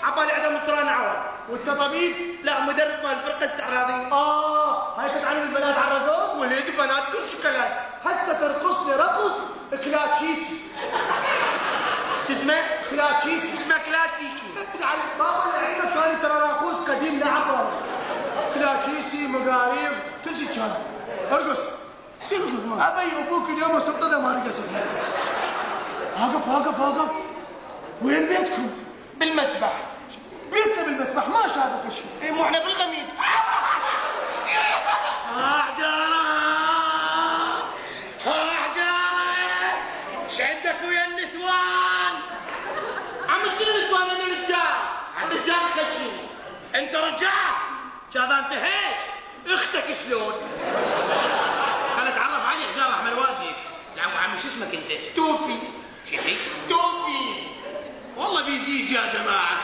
عبالي عدم مصران عوض. وانت طبيب؟ لا مدرب مال الفرقه الاستعراضيه. هاي تتعلم البنات على الرقص؟ وليد بنات كل كلاس. هسه ترقص لي رقص كلاتشيسي. شو اسمه؟ كلاتشيسي. اسمه كلاسيكي. بابا لعلمك كان ترى راقوس قديم لعبه. كلاتشيسي مقاريب كل شيء كان. ارقص. ابي ابوك اليوم السلطنه ما رقصت. واقف. وين بيتكم؟ بالمسبح. بيتنا بالمسبح ما شافك شيء. مو احنا بالغميد. حجارة شعدك ويا النسوان. عم تصير نسوان انا رجال. رجال خشين. انت رجال. كذا انتهيت. اختك شلون؟ خل اتعرف علي حجارة احمد والدي. لا عمي شو اسمك انت؟ توفي. شيخي توفي. والله بيزيد يا جماعة.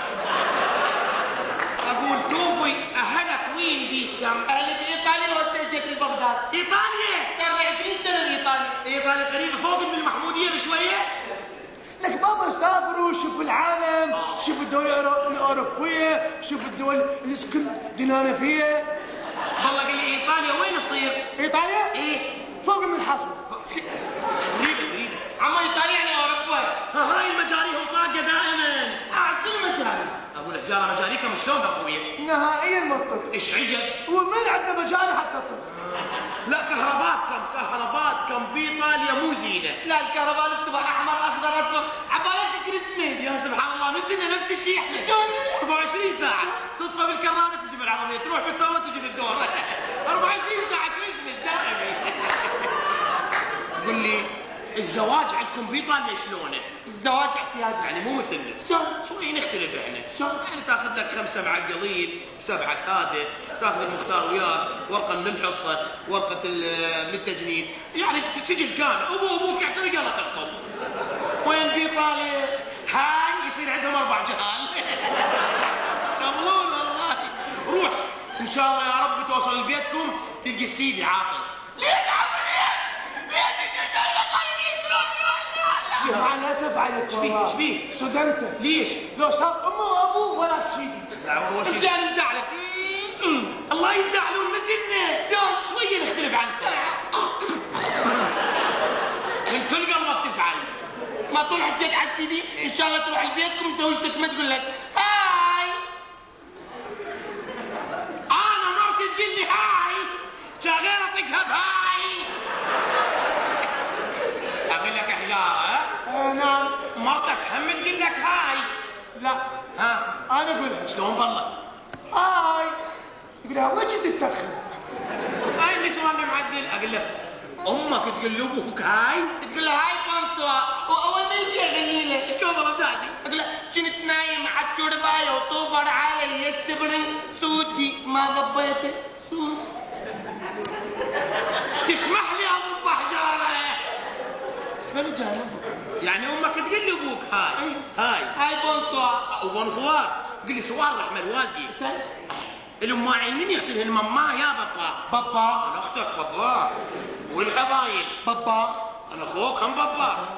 اقول توفي اهلك وين بيتكم؟ اهلي بايطاليا وهسه اجيت لبغداد. ايطاليا؟ صار لي 20 سنة بايطاليا. ايطاليا قريبة فوق من المحمودية بشوية؟ لك بابا سافروا شوفوا العالم، شوفوا الدول الأوروبية، شوفوا الدول الاسكندنافية. والله قال لي ايطاليا وين تصير؟ ايطاليا؟ ايه فوق من الحصر. غريبة. عم ايطاليا يعني اوروبا. هاي المجاري هم طاقة دائما. شنو مجاري؟ اقول حجارة مجاريكم شلون اخويا؟ نهائيا مطل. ايش عجب؟ ومن عنده مجاري حتى طل. لا كهرباتكم بايطاليا مو زينة. لا الكهرباء الصبح احمر اخضر اصفر عبالك كريسمس. يا سبحان الله مثلنا نفس الشيء احنا. 24 ساعة تطفى بالكرانة تجي بالعربية تروح بالثورة تجي بالدور. 24 ساعة كريسمس دائما. قل لي الزواج عندكم بايطاليا شلونه؟ الزواج اعتيادي يعني مو مثلنا. شوي نختلف احنا. يعني تاخذ لك 5 معقلين 7 ساده، تاخذ المختار وياك، ورقه من الحصه، ورقه من التجنيد، يعني سجل كامل، ابوك يعترف يلا تخطب. وين بايطاليا؟ هاي يصير عندهم 4 جهال. يقولون والله. روح ان شاء الله يا رب توصل لبيتكم تلقي السيدي عاطل. ليش عمي ليش؟ مع الاسف عليك والله. ايش بيه؟ صدمت. ليش؟ لو صار امه وابوه ولا سيدي. لا هو شيء. انا مزعلك. الله يزعلون مثلنا. شويه نختلف عن الساعه. من كل قلبك تزعل. ما طلع حكيت على السيدي ان شاء الله تروح لبيتكم زوجتك ما تقول لك هاي. انا مرتي تقول لي هاي غير اطقها بهاي. اقول لك حجاره. نعم. مرتك هم تقول لك هاي. لا انا اقولها. شلون بالله؟ هاي يقول لها وين كنت تتاخر؟ هاي النسوان المعدل. اقول لك امك تقول لابوك هاي تقول له هاي بونسوا واول ما يجي اغني له شلون والله بتاعتي؟ اقول له كنت نايم على الشربايه وطوفر علي السبرن صوتي ما ضبيته صوت. تسمح لي ابو حجاره؟ اسمعني جانا. يعني امك تقول لابوك هاي بونسوا وبونسوار. قل لي سؤال رحمة والدي. اسال. الاماعين مين يغسلهن ماما يا بابا؟ انا اختك بابا. والحضايل؟ بابا. انا اخوك هم بابا.